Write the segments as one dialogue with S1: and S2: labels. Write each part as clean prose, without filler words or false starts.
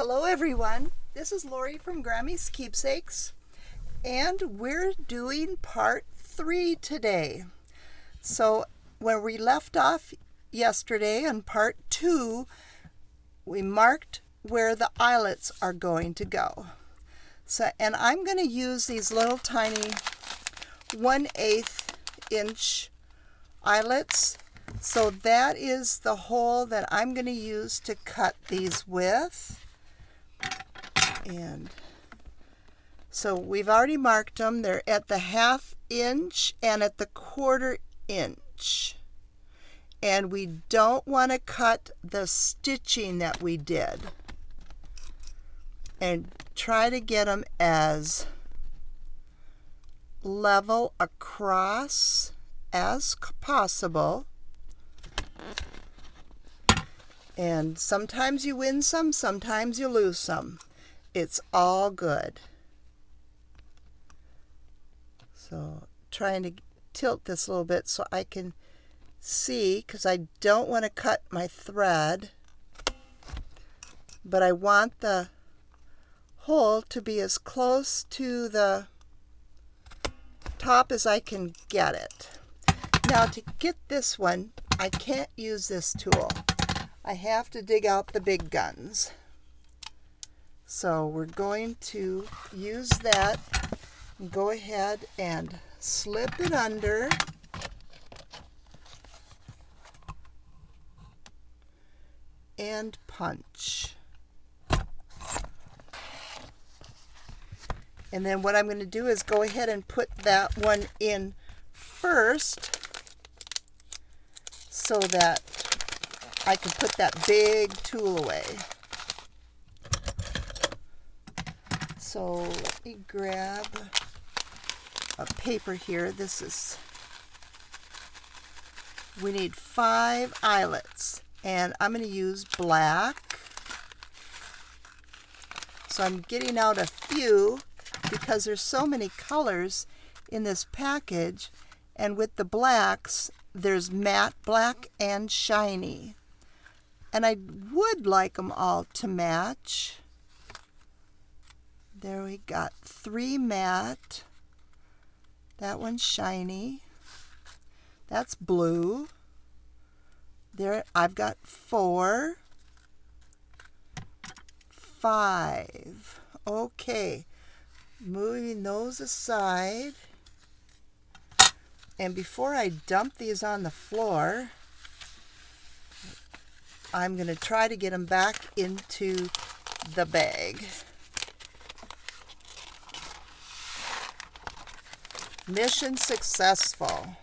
S1: Hello everyone, this is Lori from Grammy's Keepsakes, and we're doing part 3 today. So where we left off yesterday in part 2, we marked where the eyelets are going to go. And I'm going to use these little tiny 1/8 inch eyelets. So that is the hole that I'm going to use to cut these with. And so we've already marked them. They're at the 1/2 inch and at the 1/4 inch. And we don't want to cut the stitching that we did. And try to get them as level across as possible. And sometimes you win some, sometimes you lose some. It's all good. So trying to tilt this a little bit so I can see, because I don't want to cut my thread, but I want the hole to be as close to the top as I can get it. Now to get this one, I can't use this tool. I have to dig out the big guns. So we're going to use that and go ahead and slip it under. And punch. And then what I'm going to do is go ahead and put that one in first so that I can put that big tool away. So let me grab a paper here. We need 5 eyelets, and I'm going to use black. So I'm getting out a few because there's so many colors in this package, and with the blacks there's matte black and shiny, and I would like them all to match. There we got 3 matte, that one's shiny, that's blue. There I've got 4, 5. Okay, moving those aside. And before I dump these on the floor, I'm going to try to get them back into the bag. Mission successful.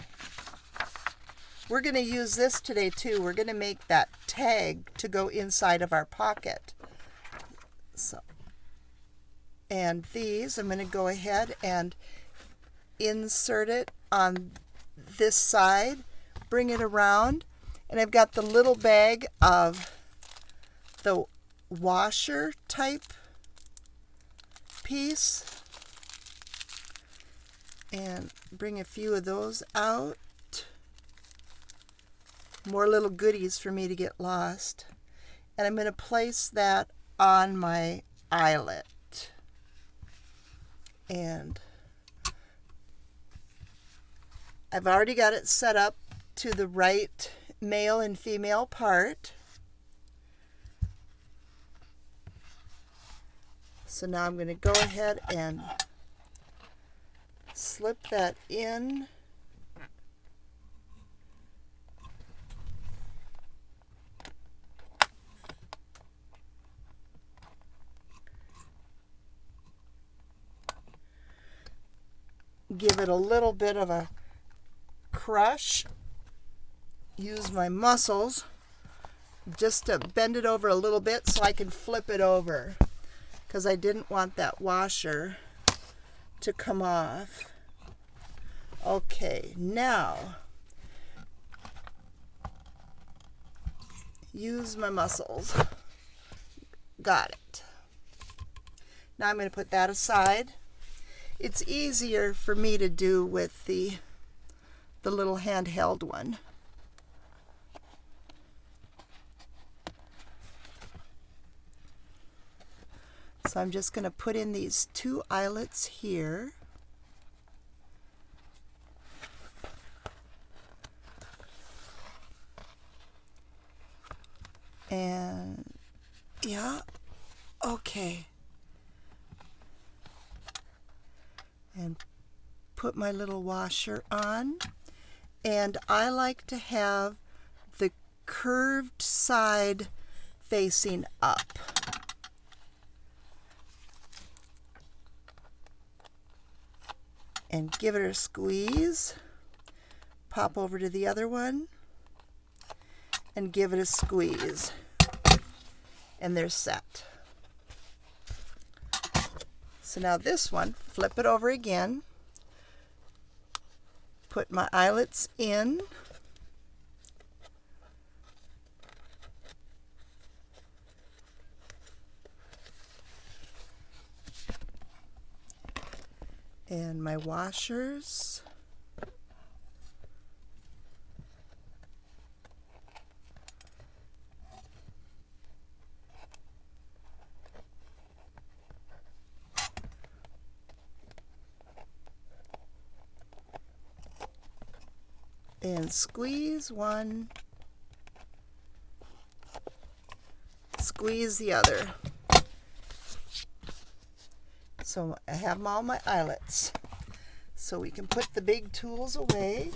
S1: We're going to use this today too. We're going to make that tag to go inside of our pocket. So, and these, I'm going to go ahead and insert it on this side, bring it around, and I've got the little bag of the washer type piece, and bring a few of those out. More little goodies for me to get lost. And I'm going to place that on my eyelet. And I've already got it set up to the right male and female part. So now I'm going to go ahead and slip that in. Give it a little bit of a crush. Use my muscles just to bend it over a little bit so I can flip it over, because I didn't want that washer to come off. Okay, now use my muscles. Got it. Now I'm going to put that aside. It's easier for me to do with the little handheld one. So I'm just going to put in these 2 eyelets here. And yeah, okay. And put my little washer on. And I like to have the curved side facing up. And give it a squeeze. Pop over to the other one and give it a squeeze. And they're set. So now this one, flip it over again. Put my eyelets in. And my washers. And squeeze one, squeeze the other. So I have all my eyelets. So we can put the big tools away.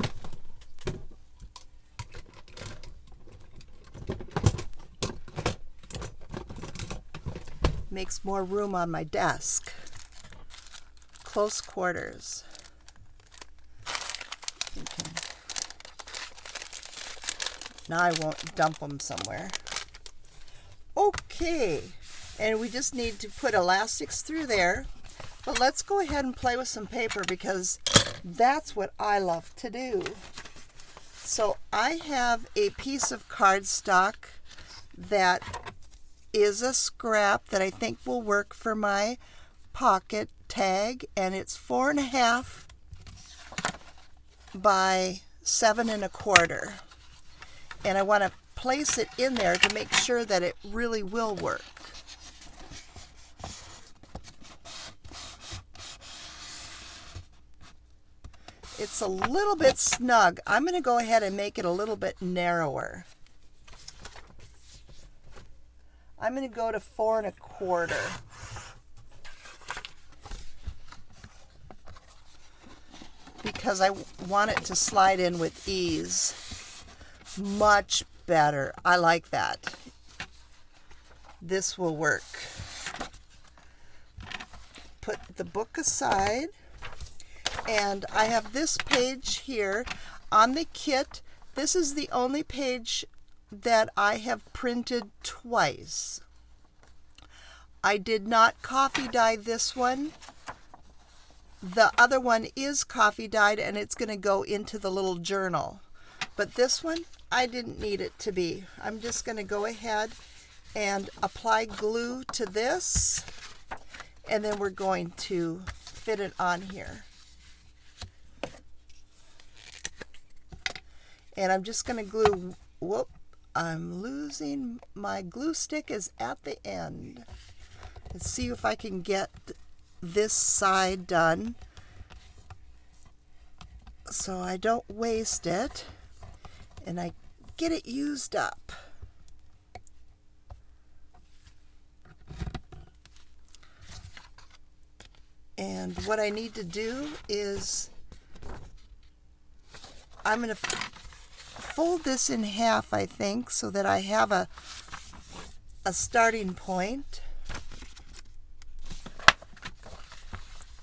S1: Makes more room on my desk. Close quarters. Okay. Now I won't dump them somewhere. Okay, and we just need to put elastics through there. But let's go ahead and play with some paper because that's what I love to do. So I have a piece of cardstock that is a scrap that I think will work for my pocket tag, and it's 4.5 by 7 1/4. And I want to place it in there to make sure that it really will work. It's a little bit snug. I'm going to go ahead and make it a little bit narrower. I'm going to go to 4 1/4. Because I want it to slide in with ease. Much better. I like that. This will work. Put the book aside. And I have this page here on the kit. This is the only page that I have printed twice. I did not coffee dye this one. The other one is coffee dyed and it's going to go into the little journal. But this one, I didn't need it to be. I'm just going to go ahead and apply glue to this. And then we're going to fit it on here. And I'm just going to glue, whoop, I'm losing, my glue stick is at the end. Let's see if I can get this side done so I don't waste it and I get it used up. And what I need to do is I'm going to fold this in half, I think, so that I have a starting point.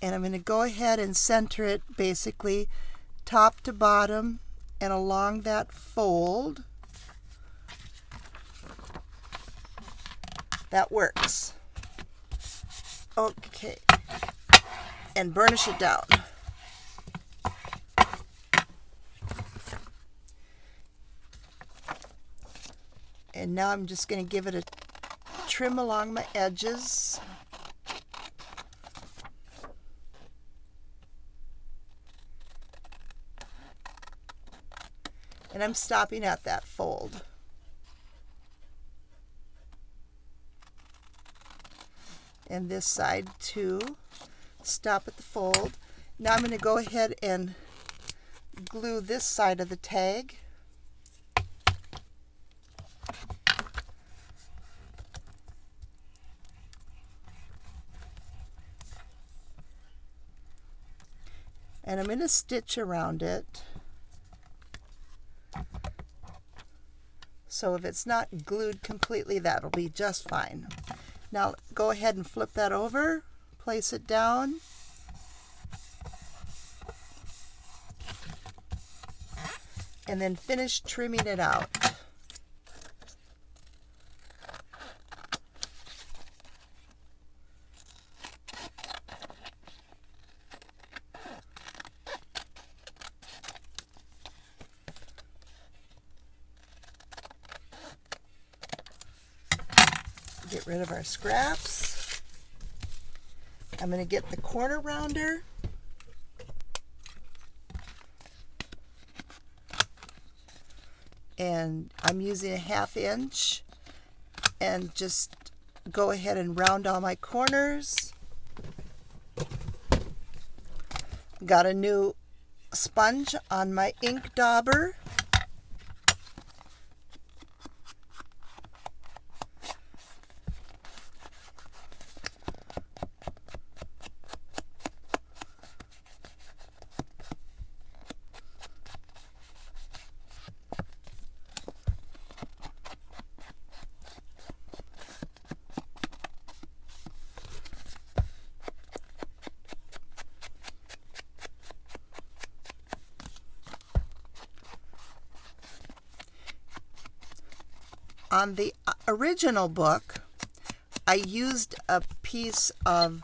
S1: And I'm going to go ahead and center it basically top to bottom and along that fold. That works. Okay. And burnish it down. And now I'm just going to give it a trim along my edges. And I'm stopping at that fold. and this side too. Stop at the fold. Now I'm going to go ahead and glue this side of the tag. And I'm going to stitch around it. So if it's not glued completely, that'll be just fine. Now go ahead and flip that over, place it down. And then finish trimming it out. Get rid of our scraps. I'm going to get the corner rounder. And I'm using a 1/2 inch, and just go ahead and round all my corners. Got a new sponge on my ink dauber. On the original book, I used a piece of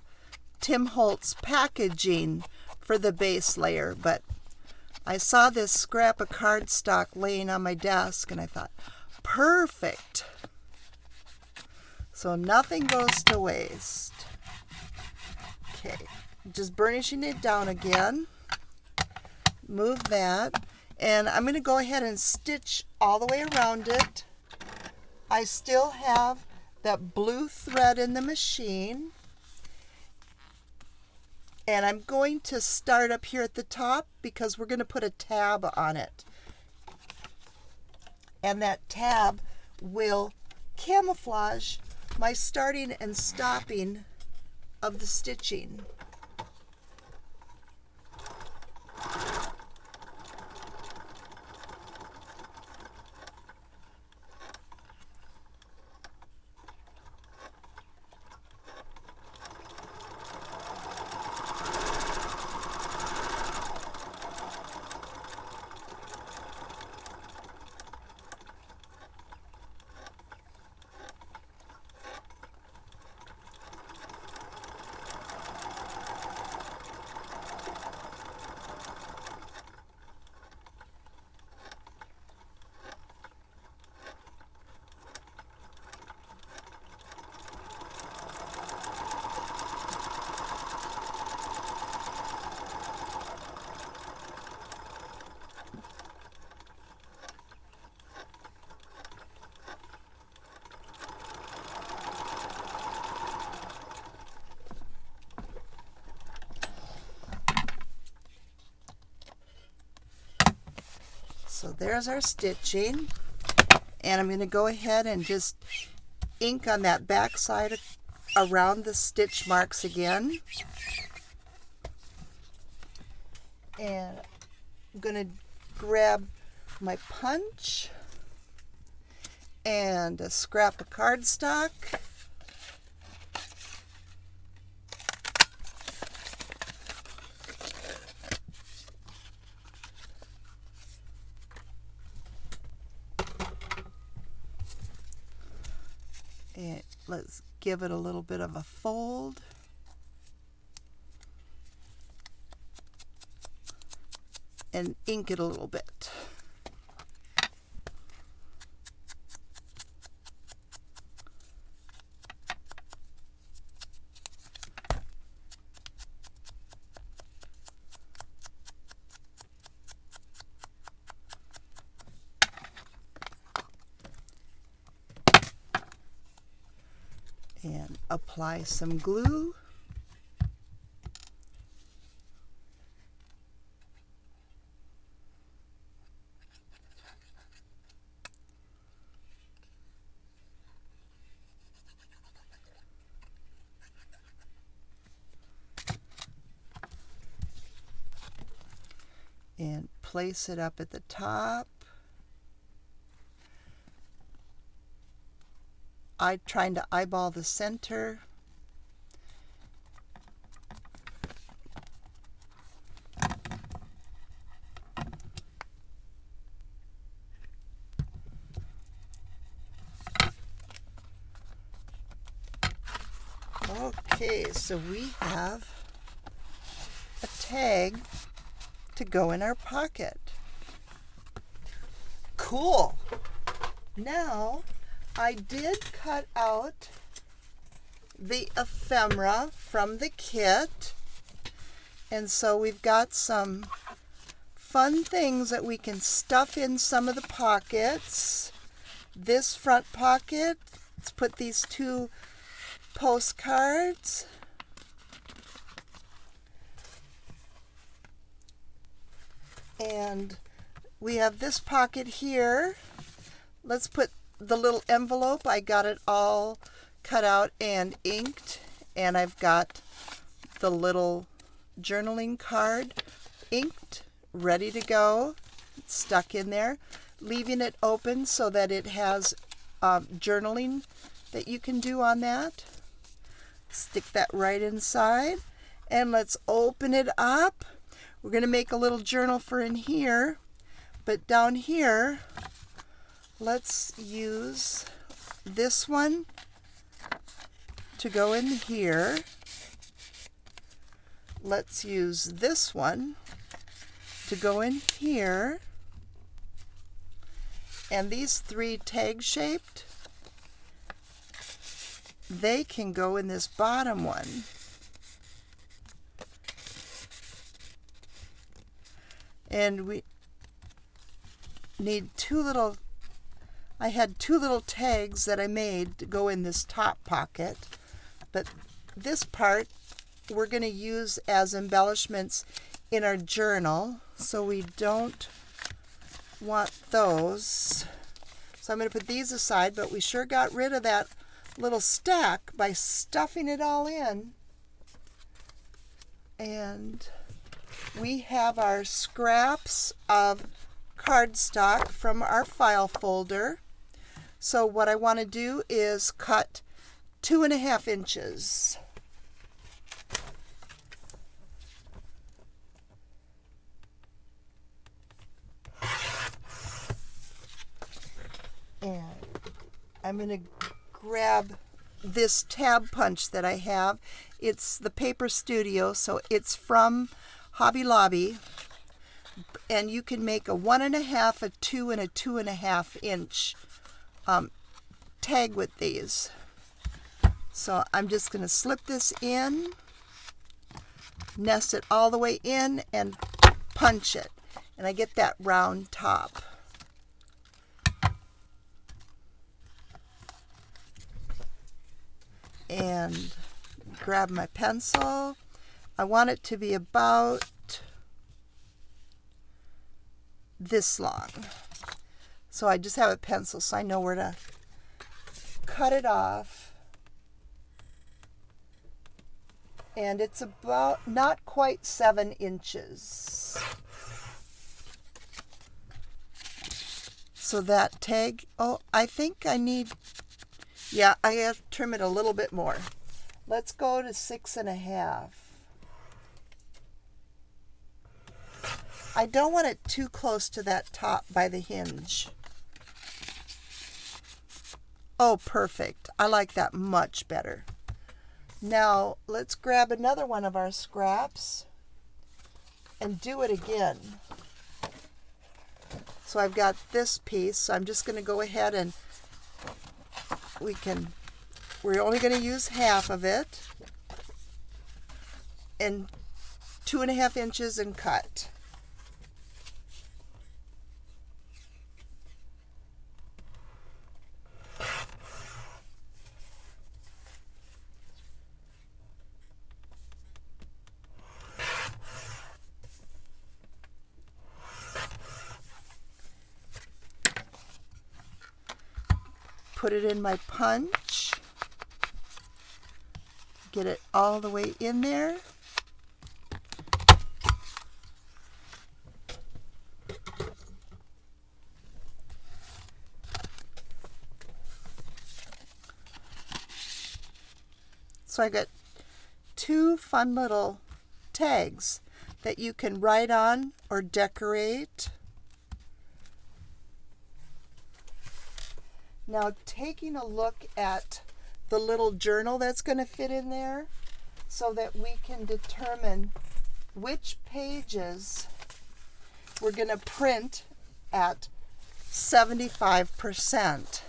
S1: Tim Holtz packaging for the base layer, but I saw this scrap of cardstock laying on my desk and I thought, perfect. So nothing goes to waste. Okay, just burnishing it down again. Move that, and I'm going to go ahead and stitch all the way around it. I still have that blue thread in the machine, and I'm going to start up here at the top because we're going to put a tab on it, and that tab will camouflage my starting and stopping of the stitching. So there's our stitching, and I'm going to go ahead and just ink on that back side around the stitch marks again. And I'm going to grab my punch and a scrap of cardstock. And let's give it a little bit of a fold. And ink it a little bit. And apply some glue. And place it up at the top. I'm trying to eyeball the center. Okay, so we have a tag to go in our pocket. Cool. Now, I did cut out the ephemera from the kit, and so we've got some fun things that we can stuff in some of the pockets. This front pocket, let's put these 2 postcards. And we have this pocket here. Let's put the little envelope. I got it all cut out and inked. And I've got the little journaling card inked, ready to go. It's stuck in there. Leaving it open so that it has journaling that you can do on that. Stick that right inside. And let's open it up. We're going to make a little journal for in here, but down here, let's use this one to go in here. Let's use this one to go in here. And these 3 tag shaped, they can go in this bottom one. And we need 2 little, I had 2 little tags that I made to go in this top pocket, but this part we're going to use as embellishments in our journal, so we don't want those. So I'm going to put these aside, but we sure got rid of that little stack by stuffing it all in. And we have our scraps of cardstock from our file folder. So what I want to do is cut 2.5 inches. And I'm going to grab this tab punch that I have. It's the Paper Studio, so it's from Hobby Lobby, and you can make a 1.5, a 2, and a 2.5 inch tag with these. So I'm just going to slip this in, nest it all the way in, and punch it, and I get that round top. And grab my pencil. I want it to be about this long. So I just have a pencil so I know where to cut it off. And it's about not quite 7 inches. So that tag, oh, I think I need, yeah, I have to trim it a little bit more. Let's go to 6.5. I don't want it too close to that top by the hinge. Oh, perfect. I like that much better. Now, let's grab another one of our scraps and do it again. So I've got this piece, so I'm just going to go ahead and we're only going to use half of it, and 2.5 inches and cut. put it in my punch, get it all the way in there. So I got two fun little tags that you can write on or decorate. Now, taking a look at the little journal that's going to fit in there so that we can determine which pages we're going to print at 75%.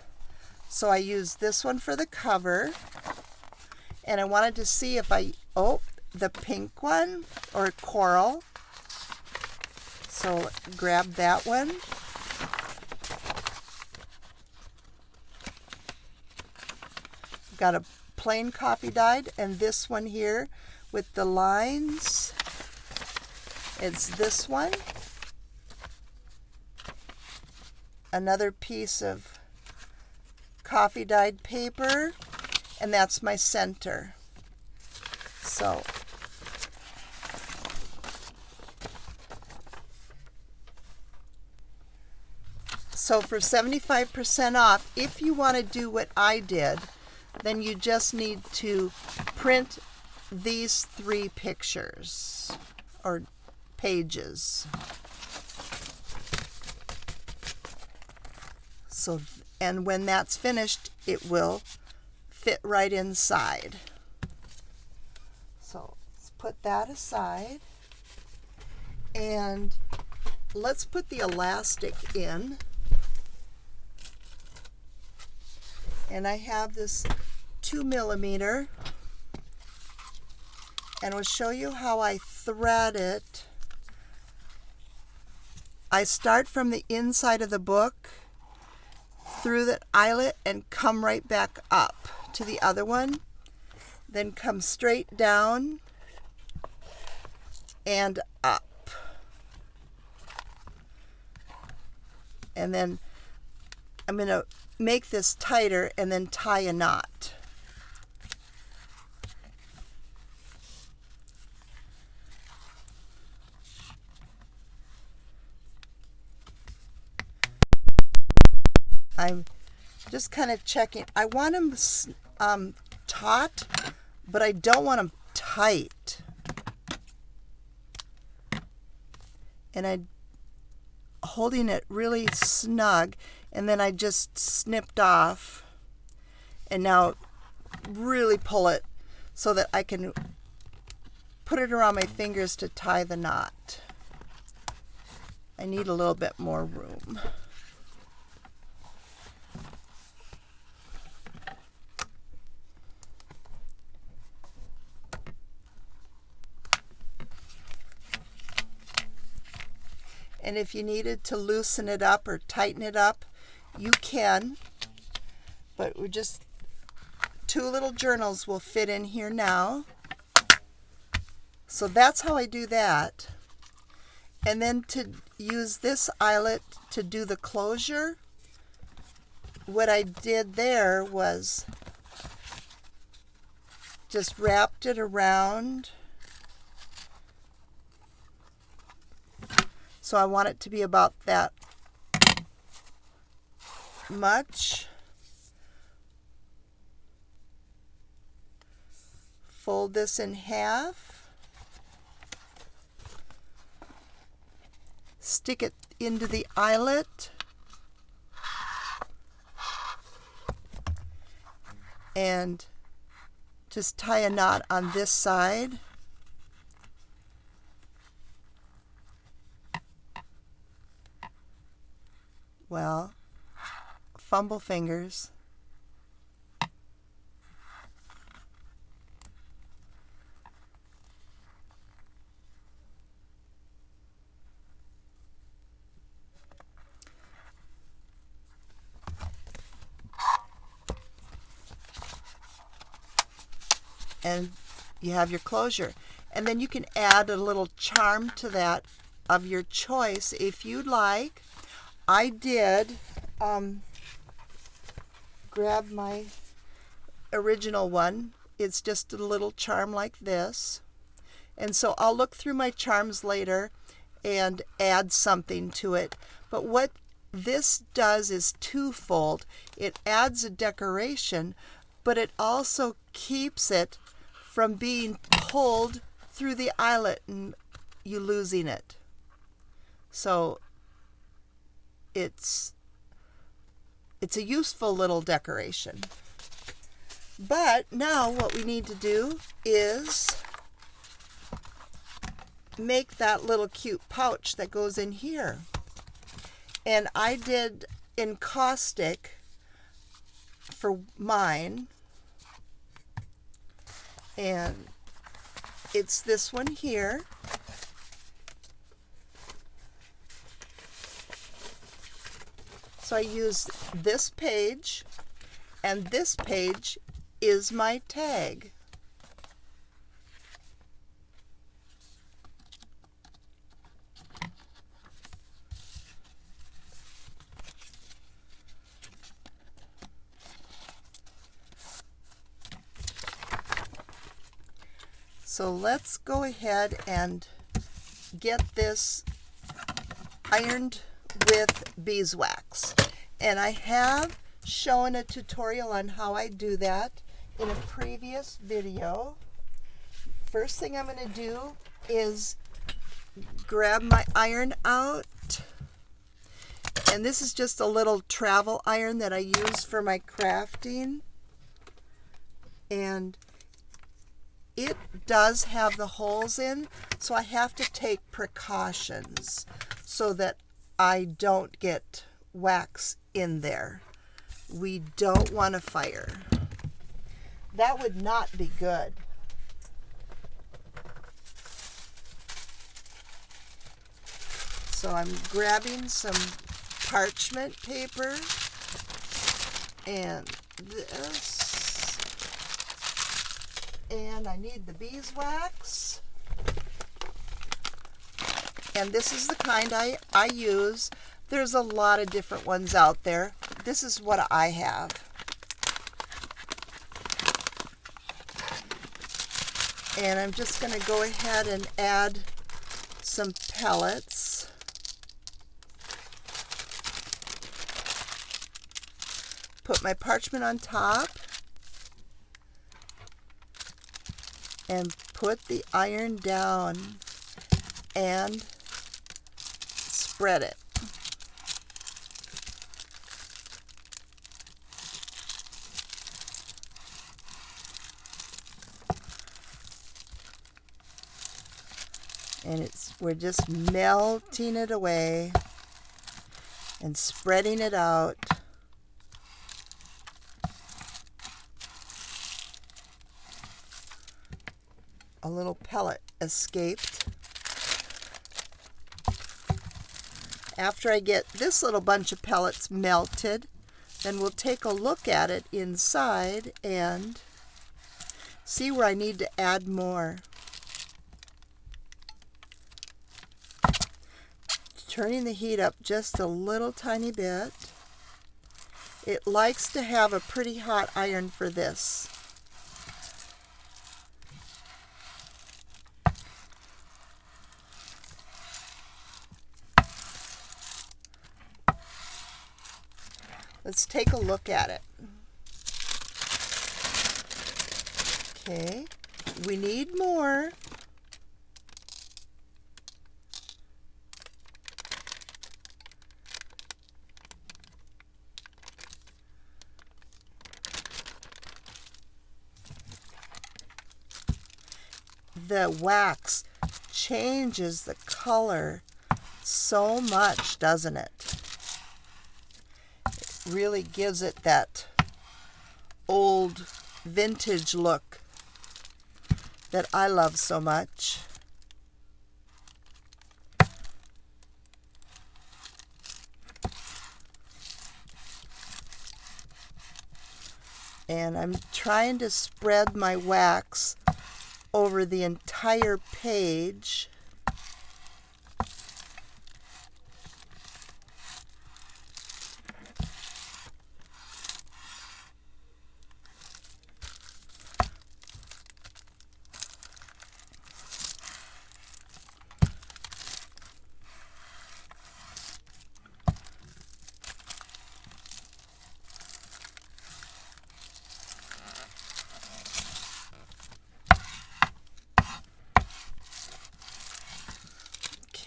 S1: So I used this one for the cover, and I wanted to see if the pink one, or coral. So grab that one. Got a plain coffee dyed, and this one here with the lines. It's this one. Another piece of coffee dyed paper, and that's my center. So for 75% off, if you want to do what I did, then you just need to print these 3 pictures or pages. So, and when that's finished, it will fit right inside. So let's put that aside, and let's put the elastic in. And I have this 2mm, and I'll show you how I thread it. I start from the inside of the book through the eyelet and come right back up to the other one, then come straight down and up. And then I'm going to make this tighter and then tie a knot. I'm just kind of checking. I want them taut, but I don't want them tight. And I'm holding it really snug, and then I just snipped off, and now really pull it so that I can put it around my fingers to tie the knot. I need a little bit more room. And if you needed to loosen it up or tighten it up, you can. But we're just 2 little journals will fit in here now. So that's how I do that. And then to use this eyelet to do the closure, what I did there was just wrapped it around. So I want it to be about that much. Fold this in half. Stick it into the eyelet. And just tie a knot on this side. Well, fumble fingers. And you have your closure. And then you can add a little charm to that of your choice if you'd like. I did grab my original one. It's just a little charm like this. And so I'll look through my charms later and add something to it. But what this does is twofold. It adds a decoration, but it also keeps it from being pulled through the eyelet and you losing it. So it's a useful little decoration. But now what we need to do is make that little cute pouch that goes in here. And I did encaustic for mine. And it's this one here. So I use this page, and this page is my tag. So let's go ahead and get this ironed with beeswax. And I have shown a tutorial on how I do that in a previous video. First thing I'm going to do is grab my iron out. And this is just a little travel iron that I use for my crafting. And it does have the holes in, so I have to take precautions so that I don't get wax in there. We don't want a fire. That would not be good. So I'm grabbing some parchment paper and this. And I need the beeswax. And this is the kind I use. There's a lot of different ones out there. This is what I have. And I'm just going to go ahead and add some pellets. Put my parchment on top. And put the iron down and spread it. And we're just melting it away and spreading it out. A little pellet escaped. After I get this little bunch of pellets melted, then we'll take a look at it inside and see where I need to add more. Turning the heat up just a little tiny bit. It likes to have a pretty hot iron for this. Let's take a look at it. Okay, we need more. The wax changes the color so much, doesn't it? Really gives it that old vintage look that I love so much. And I'm trying to spread my wax over the entire page.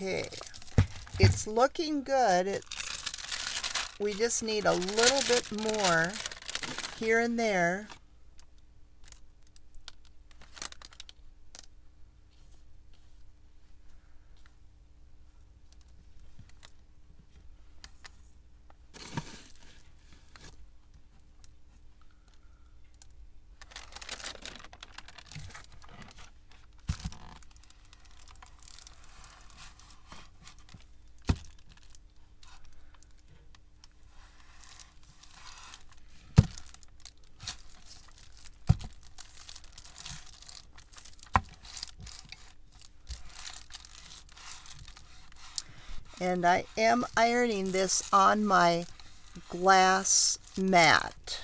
S1: Okay, it's looking good. We just need a little bit more here and there. And I am ironing this on my glass mat.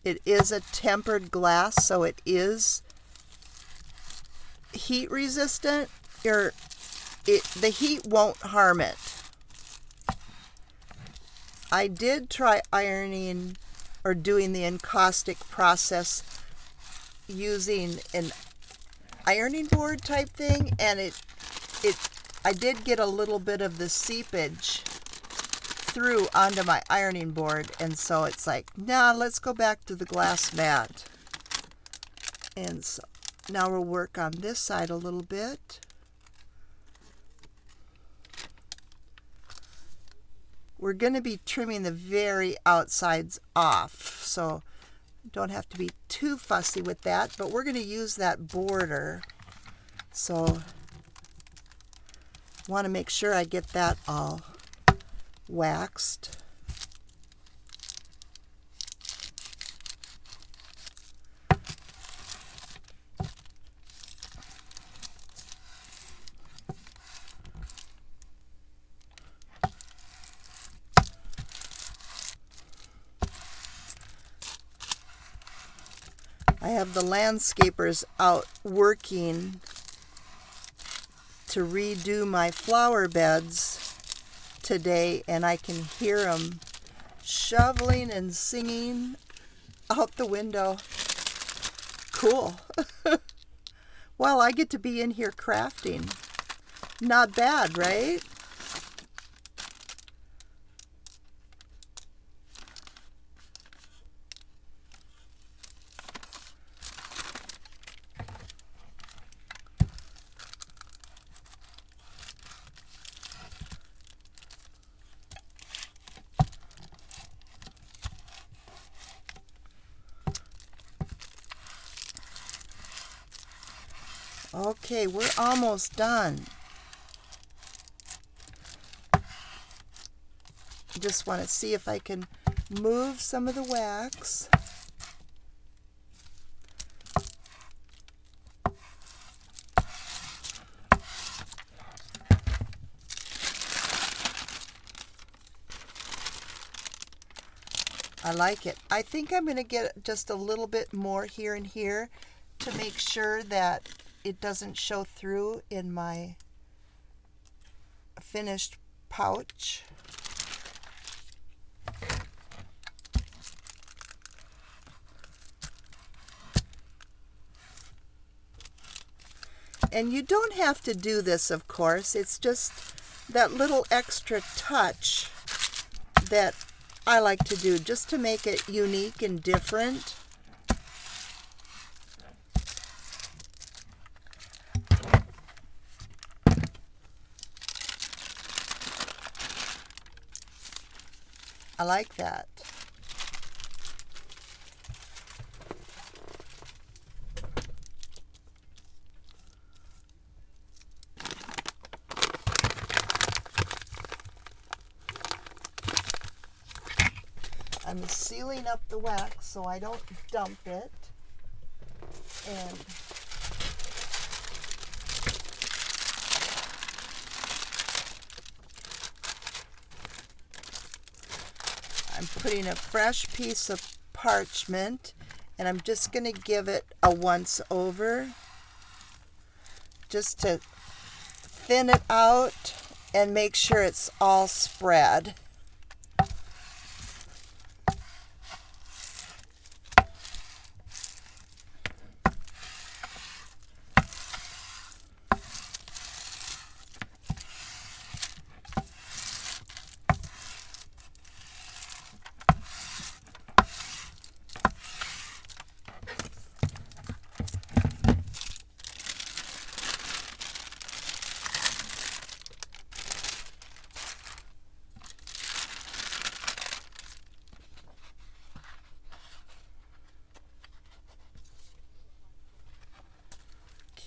S1: It is a tempered glass, so it is heat resistant. The heat won't harm it. I did try ironing or doing the encaustic process using an ironing board type thing, and I did get a little bit of the seepage through onto my ironing board, and so it's like, nah, let's go back to the glass mat. And so now we'll work on this side a little bit. We're going to be trimming the very outsides off, so don't have to be too fussy with that, but we're going to use that border. So want to make sure I get that all waxed. I have the landscapers out working to redo my flower beds today, and I can hear them shoveling and singing out the window. Cool. Well, I get to be in here crafting. Not bad, right? Okay, we're almost done. Just want to see if I can move some of the wax. I like it. I think I'm going to get just a little bit more here and here to make sure that it doesn't show through in my finished pouch. And you don't have to do this, of course. It's just that little extra touch that I like to do just to make it unique and different. I like that. I'm sealing up the wax so I don't dump it. And I'm putting a fresh piece of parchment, and I'm just going to give it a once over just to thin it out and make sure it's all spread.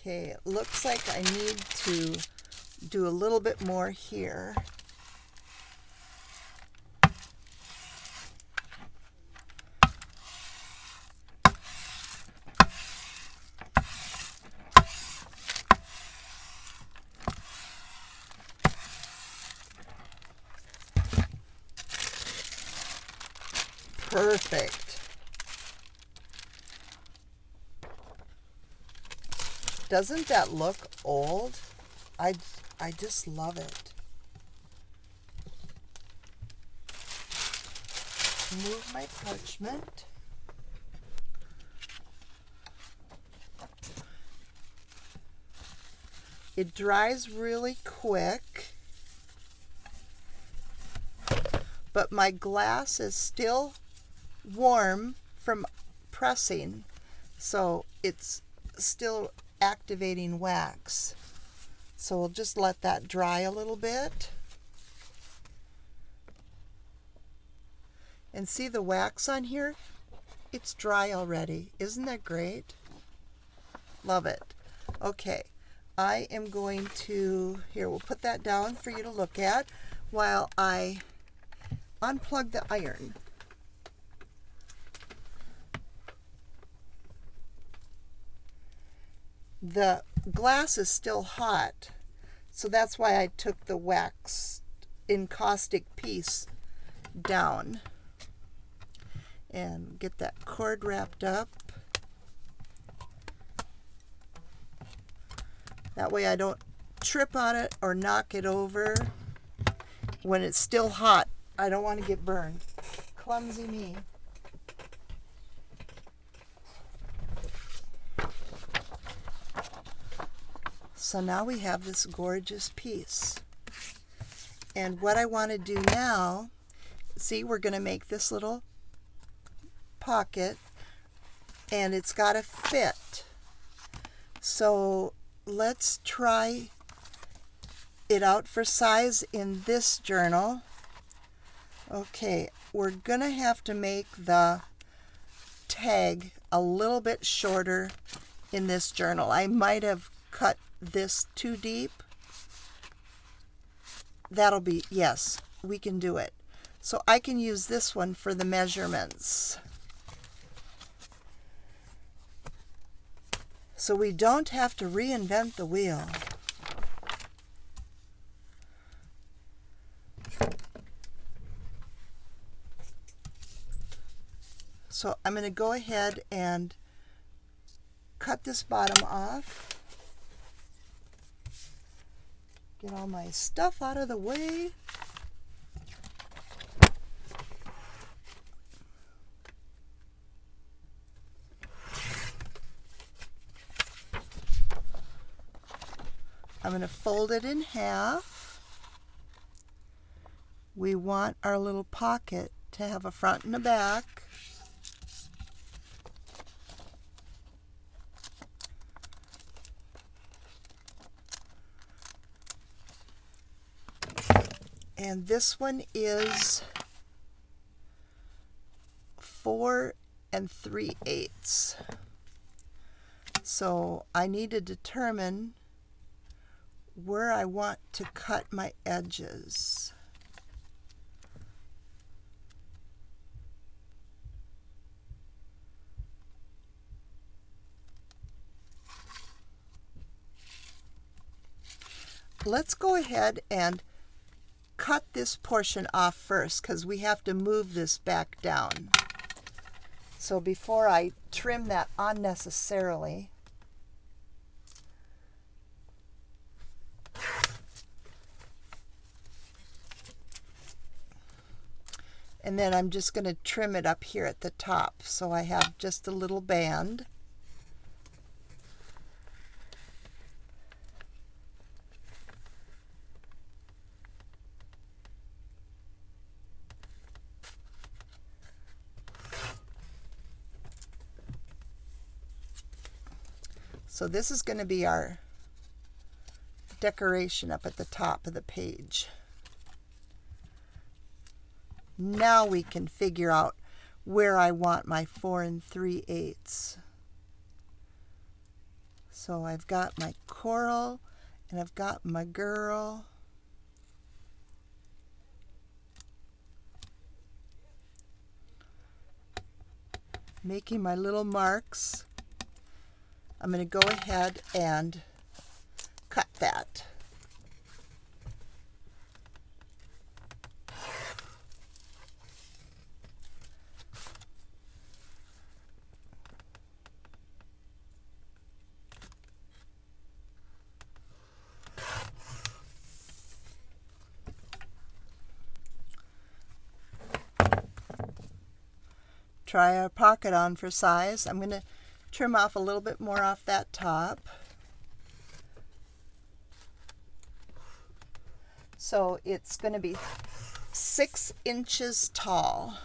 S1: Okay, it looks like I need to do a little bit more here. Perfect. Doesn't that look old? I just love it. Move my parchment. It dries really quick, but my glass is still warm from pressing, so it's still activating wax. So we'll just let that dry a little bit. And see the wax on here? It's dry already. Isn't that great? Love it. Okay, I am going to, here, we'll put that down for you to look at while I unplug the iron. The glass is still hot, so that's why I took the wax encaustic piece down. And get that cord wrapped up. That way I don't trip on it or knock it over when it's still hot. I don't want to get burned. Clumsy me. So now we have this gorgeous piece. And what I want to do now, see, we're going to make this little pocket, and it's got to fit. So let's try it out for size in this journal. Okay, we're gonna have to make the tag a little bit shorter in this journal. I might have cut this too deep. That'll be, yes, we can do it. So I can use this one for the measurements. So we don't have to reinvent the wheel. So I'm going to go ahead and cut this bottom off. Get all my stuff out of the way. I'm going to fold it in half. We want our little pocket to have a front and a back. And this one is 4 3/8. So I need to determine where I want to cut my edges. Let's go ahead and cut this portion off first because we have to move this back down. So before I trim that unnecessarily, and then I'm just going to trim it up here at the top so I have just a little band. So this is going to be our decoration up at the top of the page. Now we can figure out where I want my 4 3/8. So I've got my coral and I've got my girl. Making my little marks. I'm going to go ahead and cut that. Try our pocket on for size. I'm going to trim off a little bit more off that top. So it's going to be 6 inches tall.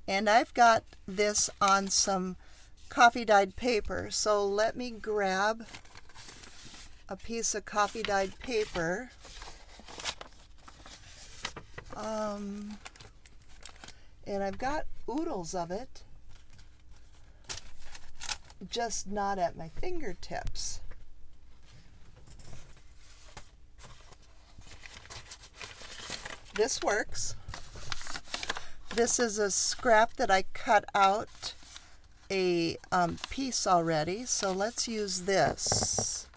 S1: And I've got this on some coffee dyed paper. So let me grab a piece of coffee dyed paper. And I've got oodles of it, just not at my fingertips. This works. This is a scrap that I cut out a piece already, so let's use this.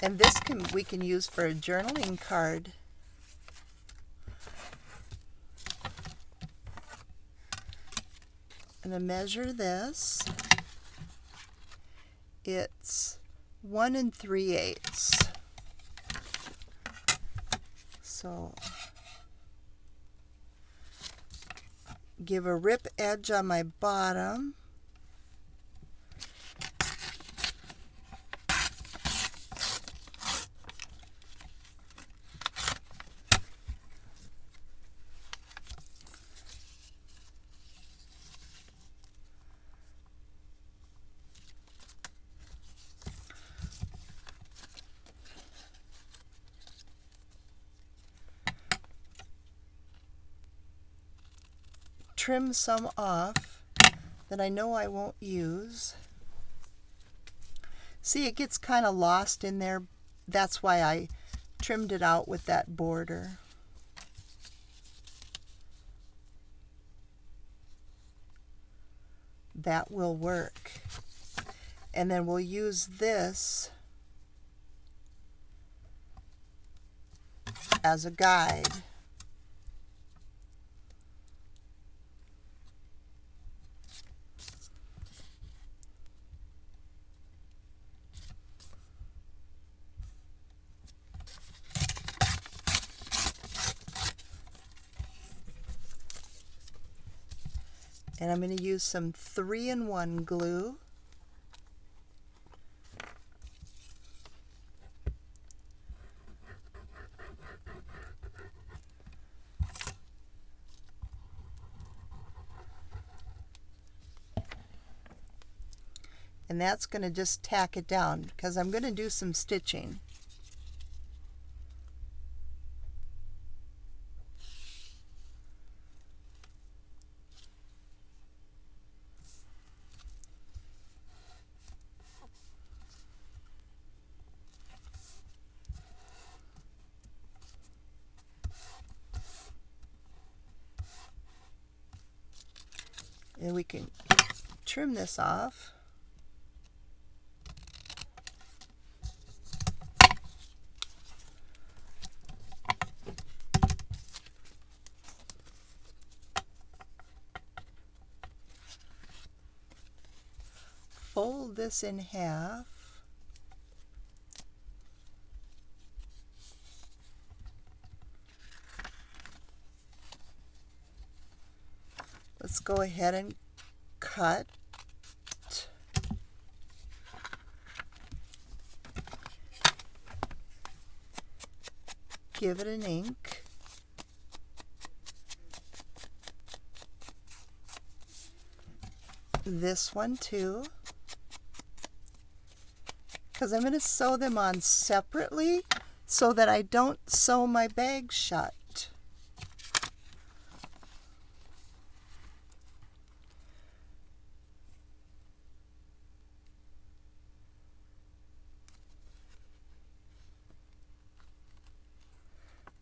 S1: And this we can use for a journaling card. I'm going to measure this. It's 1 3/8. So give a rip edge on my bottom. Trim some off that I know I won't use. See, it gets kind of lost in there. That's why I trimmed it out with that border. That will work. And then we'll use this as a guide. And I'm going to use some 3-in-1 glue. And that's going to just tack it down because I'm going to do some stitching. And we can trim this off. Fold this in half. Let's go ahead and cut. Give it an ink. This one too. Because I'm going to sew them on separately so that I don't sew my bag shut.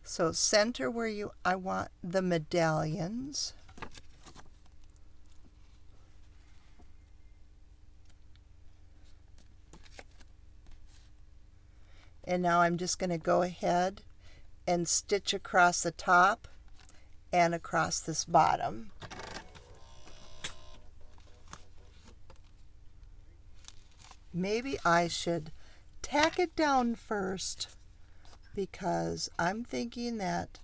S1: So center where I want the medallions. And now I'm just going to go ahead and stitch across the top and across this bottom. Maybe I should tack it down first, because I'm thinking that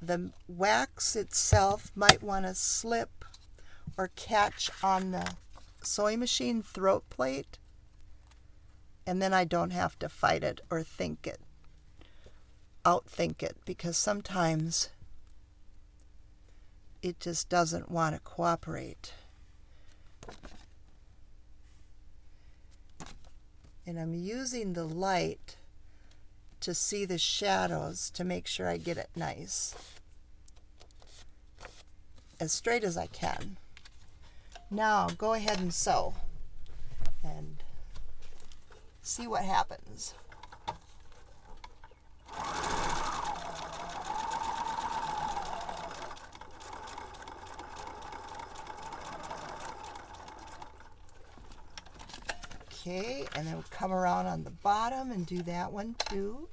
S1: the wax itself might want to slip or catch on the sewing machine throat plate, and then I don't have to fight it or outthink it, because sometimes it just doesn't want to cooperate. And I'm using the light to see the shadows to make sure I get it nice, as straight as I can. Now go ahead and sew and see what happens. Okay, and then we'll come around on the bottom and do that one too.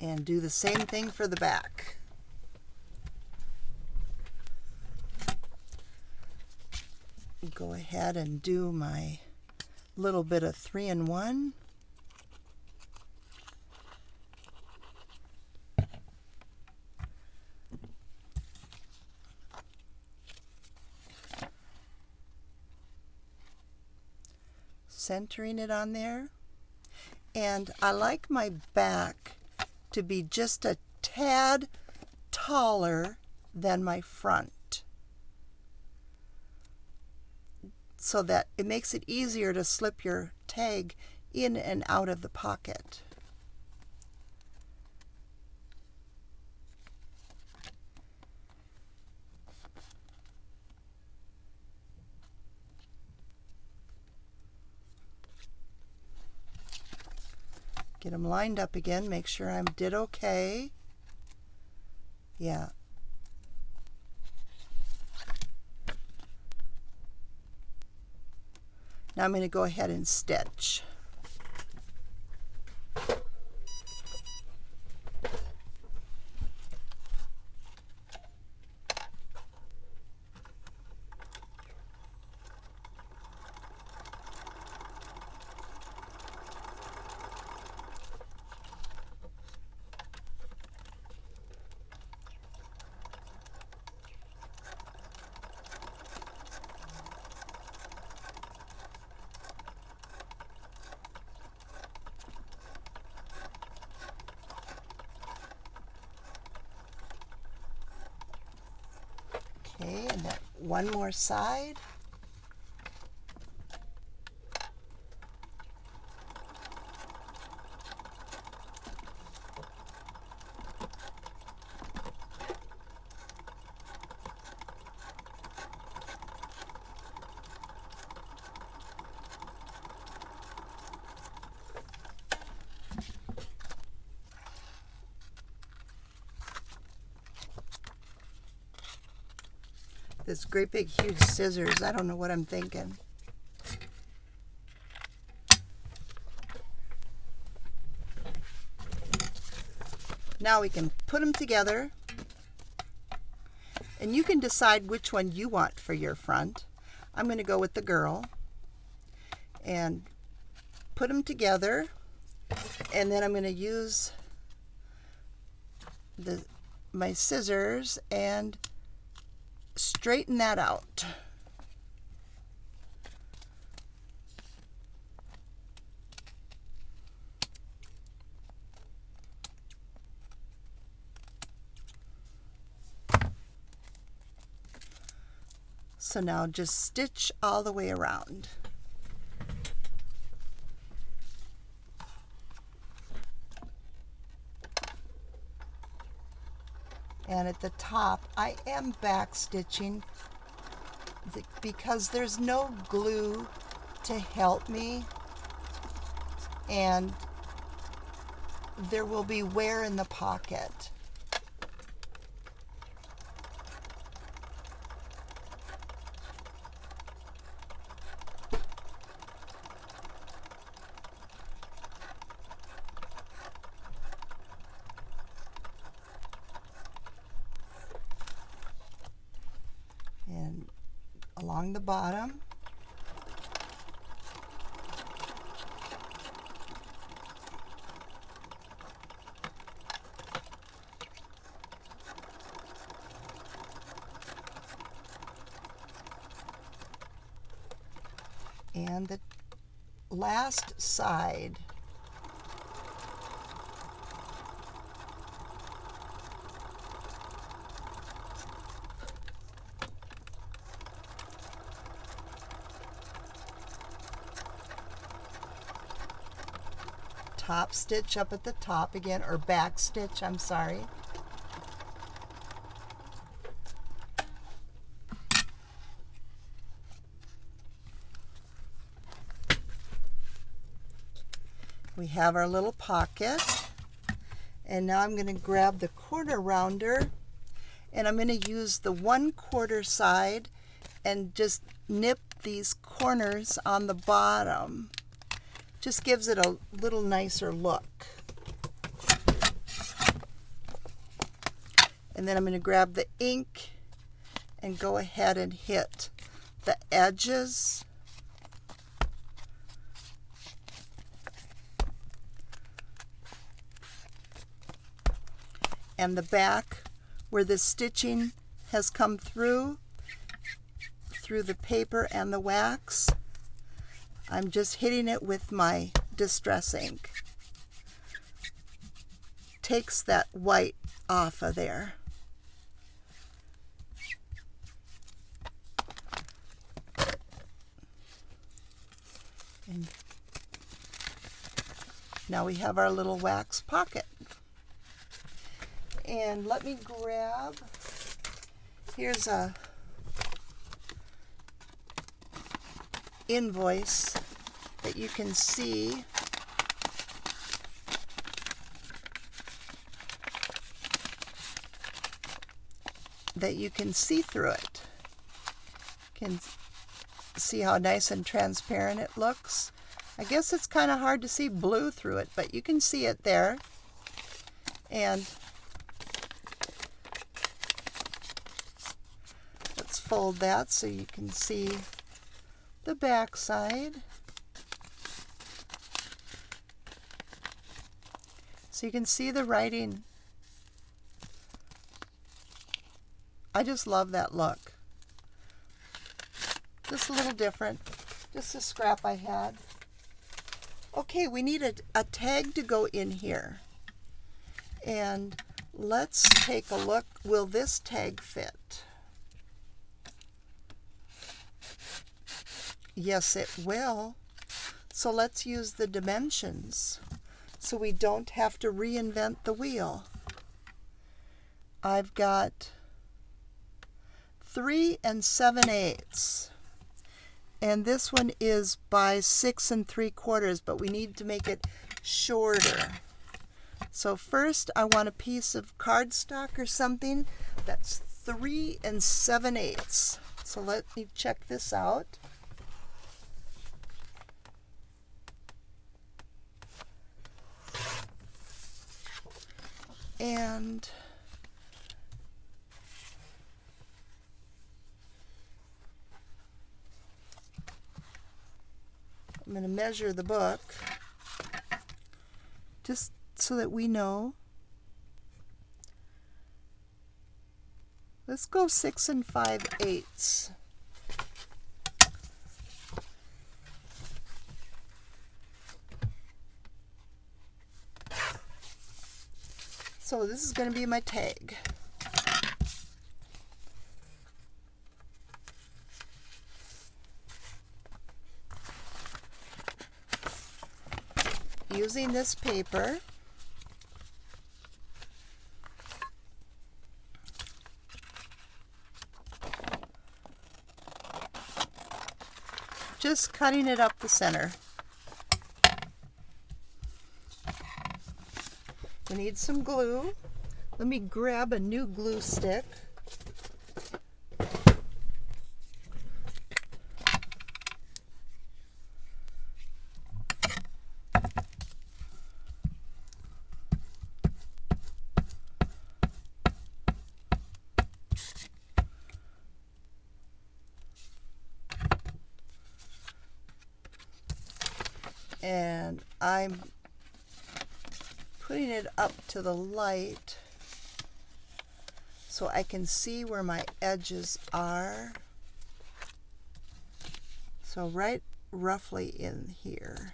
S1: And do the same thing for the back. Go ahead and do my little bit of 3-in-1. Centering it on there. And I like my back to be just a tad taller than my front, so that it makes it easier to slip your tag in and out of the pocket. Get them lined up again, make sure I did okay. Yeah. Now I'm going to go ahead and stitch. Okay, and then one more side. This great big huge scissors, I don't know what I'm thinking. Now we can put them together, and you can decide which one you want for your front. I'm going to go with the girl and put them together, and then I'm going to use my scissors and straighten that out. So now just stitch all the way around. And at the top, I am back stitching because there's no glue to help me, and there will be wear in the pocket. And along the bottom, and the last side. Top stitch up at the top again, or back stitch, I'm sorry. We have our little pocket, and now I'm going to grab the corner rounder, and I'm going to use the 1/4 side and just nip these corners on the bottom. Just gives it a little nicer look. And then I'm going to grab the ink and go ahead and hit the edges. And the back where the stitching has come through the paper and the wax. I'm just hitting it with my distress ink. Takes that white off of there. And now we have our little wax pocket. And let me grab, here's a invoice that you can see. That you can see through it. You can see how nice and transparent it looks. I guess it's kind of hard to see blue through it, but you can see it there. And let's fold that so you can see the back side. So you can see the writing. I just love that look. Just a little different. Just a scrap I had. Okay, we need a tag to go in here. And let's take a look. Will this tag fit? Yes, it will. So let's use the dimensions so we don't have to reinvent the wheel. I've got 3 7/8, and this one is by 6 3/4, but we need to make it shorter. So first I want a piece of cardstock or something that's 3 7/8. So let me check this out. And I'm going to measure the book just so that we know. Let's go 6 5/8. So this is going to be my tag. using this paper, just cutting it up the center. We need some glue. Let me grab a new glue stick. And I'm putting it up to the light so I can see where my edges are. So right roughly in here.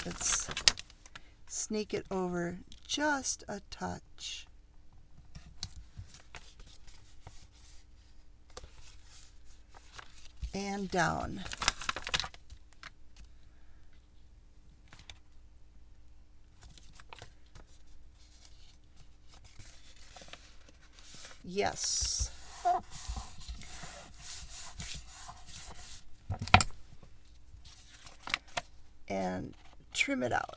S1: Let's sneak it over just a touch. And down. Yes. And trim it out.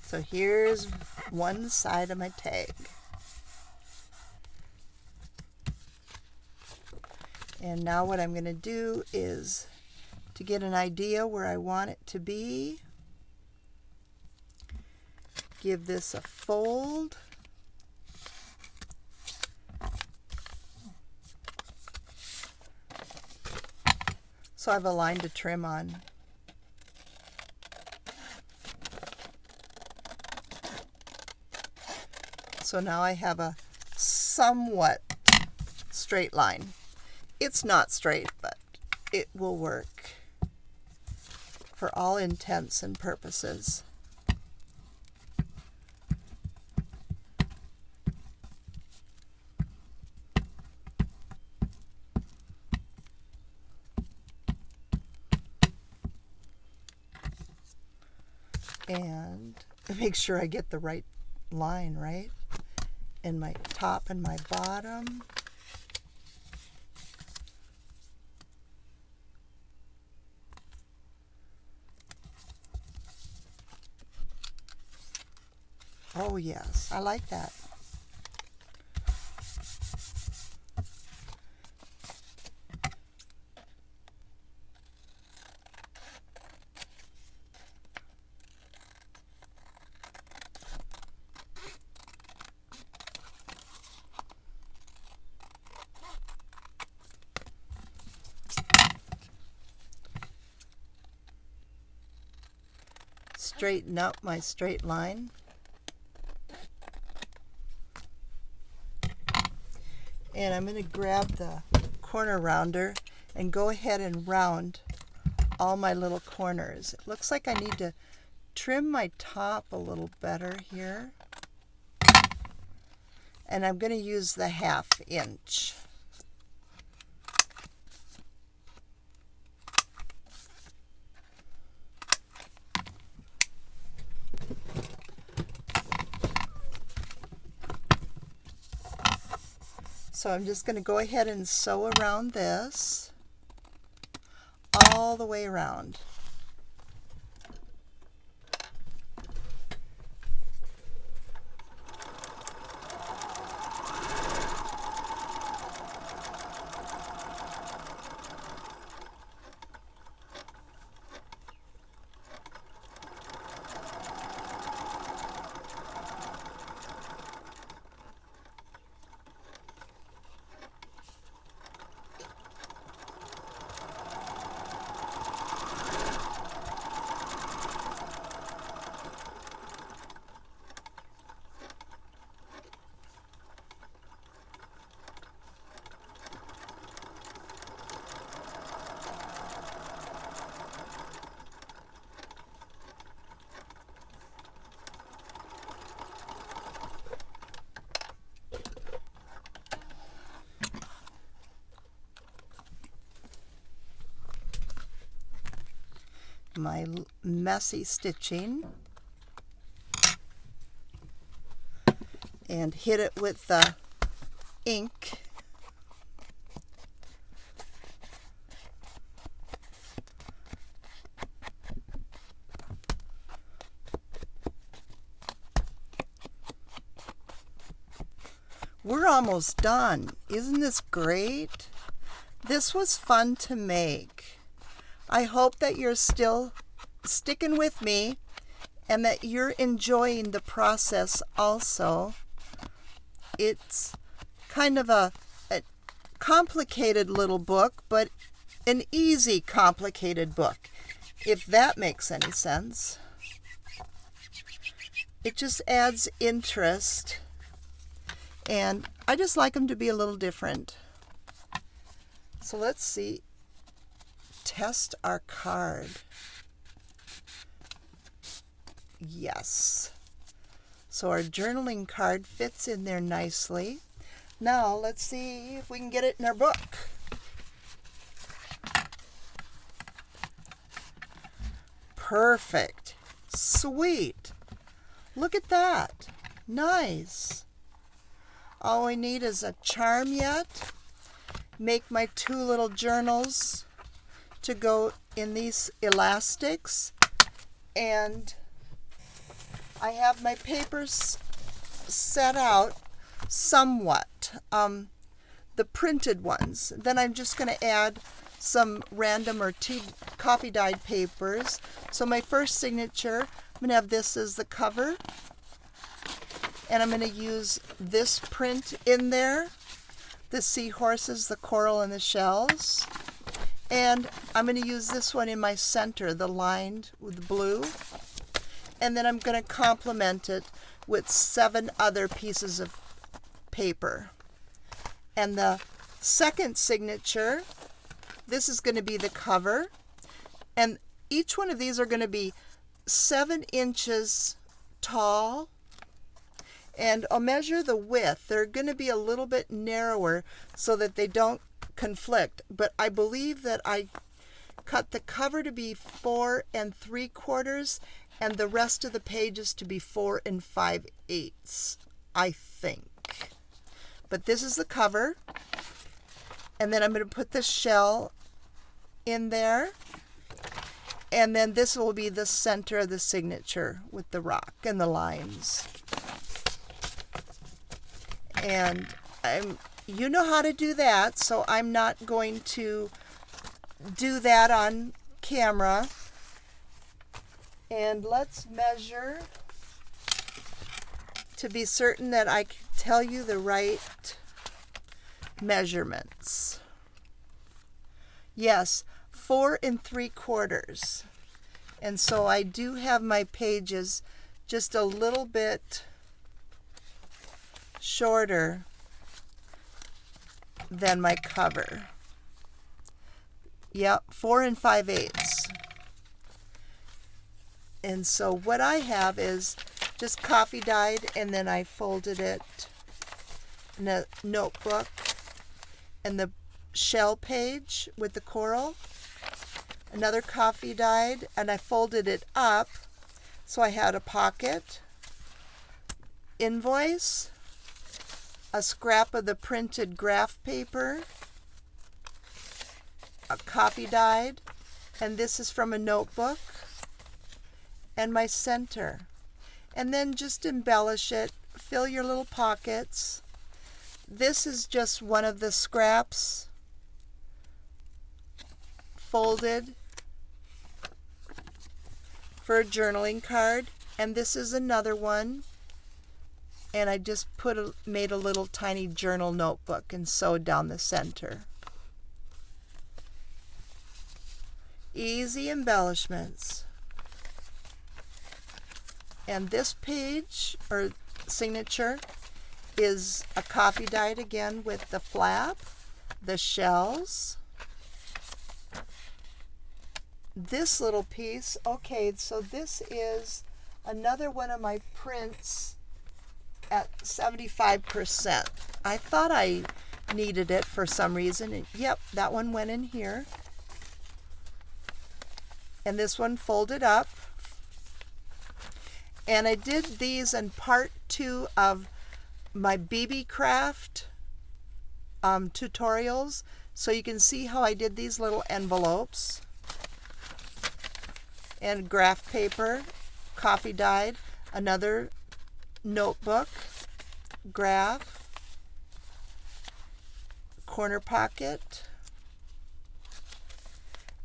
S1: So here's one side of my tag. And now what I'm going to do is, to get an idea where I want it to be, give this a fold. So I have a line to trim on. So now I have a somewhat straight line. It's not straight, but it will work for all intents and purposes. And make sure I get the right line, right? In my top and my bottom. Oh yes, I like that. Straighten up my straight line. And I'm going to grab the corner rounder and go ahead and round all my little corners. It looks like I need to trim my top a little better here. And I'm going to use the 1/2 inch. So I'm just going to go ahead and sew around this all the way around. my messy stitching and hit it with the ink. We're almost done. Isn't this great? This was fun to make. I hope that you're still sticking with me and that you're enjoying the process also. It's kind of a complicated little book, but an easy complicated book, if that makes any sense. It just adds interest. And I just like them to be a little different. So let's see. Test our card. Yes. So our journaling card fits in there nicely. Now let's see if we can get it in our book. Perfect. Sweet. Look at that. Nice. All we need is a charm yet. Make my two little journals to go in these elastics. And I have my papers set out somewhat, the printed ones. Then I'm just going to add some random or coffee dyed papers. So my first signature, I'm going to have this as the cover. And I'm going to use this print in there, the seahorses, the coral, and the shells. And I'm going to use this one in my center, the lined with blue. And then I'm going to complement it with 7 other pieces of paper. And the second signature, this is going to be the cover. And each one of these are going to be 7 inches tall. And I'll measure the width. They're going to be a little bit narrower so that they don't conflict. But I believe that I cut the cover to be 4 3/4 and the rest of the pages to be 4 5/8, I think. But this is the cover. And then I'm going to put the shell in there. And then this will be the center of the signature with the rock and the lines. And you know how to do that, so I'm not going to do that on camera. And let's measure to be certain that I can tell you the right measurements. Yes, 4 3/4. And so I do have my pages just a little bit shorter than my cover. Yep, 4 5/8. And so what I have is just coffee dyed, and then I folded it in a notebook, and the shell page with the coral, another coffee dyed, and I folded it up so I had a pocket, invoice, a scrap of the printed graph paper, a coffee dyed, and this is from a notebook, and my center. And then just embellish it, fill your little pockets. This is just one of the scraps folded for a journaling card, and this is another one. And I just made a little tiny journal notebook and sewed down the center. Easy embellishments. And this page, or signature, is a coffee dyed again with the flap, the shells. This little piece, okay, so this is another one of my prints at 75%. I thought I needed it for some reason. Yep, that one went in here. and this one folded up. And I did these in part 2 of my BB craft tutorials, so you can see how I did these little envelopes. And graph paper, coffee dyed, another notebook, graph, corner pocket,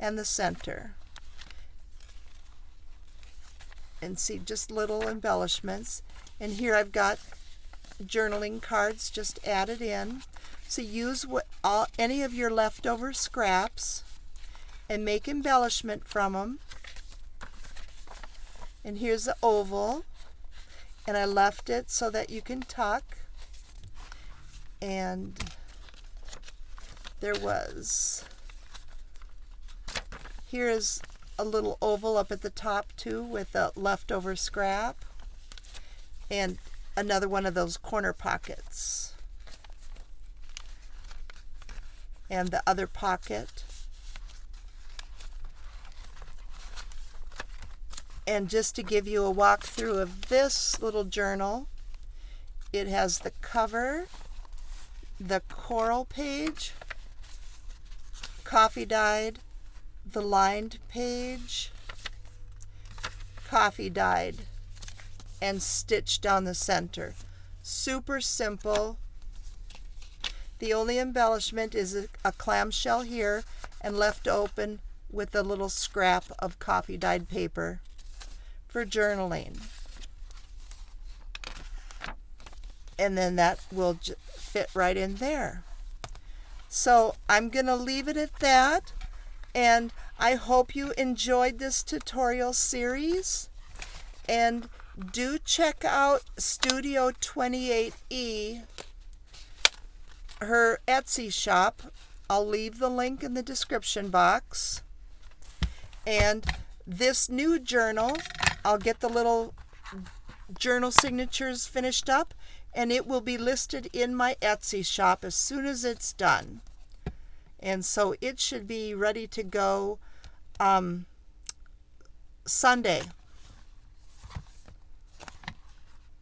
S1: and the center. And see, just little embellishments. And here I've got journaling cards just added in. So use any of your leftover scraps and make embellishment from them. And here's the oval, and I left it so that you can tuck. And there was, here is a little oval up at the top too with a leftover scrap, and another one of those corner pockets, and the other pocket. And just to give you a walkthrough of this little journal, it has the cover, the coral page, coffee dyed, the lined page, coffee dyed, and stitched down the center. Super simple. The only embellishment is a clamshell here and left open with a little scrap of coffee dyed paper for journaling. And then that will fit right in there. So I'm going to leave it at that, and I hope you enjoyed this tutorial series, and do check out Studio 28E, her Etsy shop. I'll leave the link in the description box. And this new journal, I'll get the little journal signatures finished up, and it will be listed in my Etsy shop as soon as it's done. And so it should be ready to go Sunday.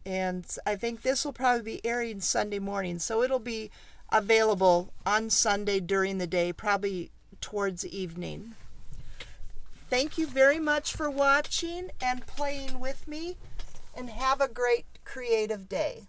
S1: And I think this will probably be airing Sunday morning, so it'll be available on Sunday during the day, probably towards evening. Thank you very much for watching and playing with me, and have a great creative day.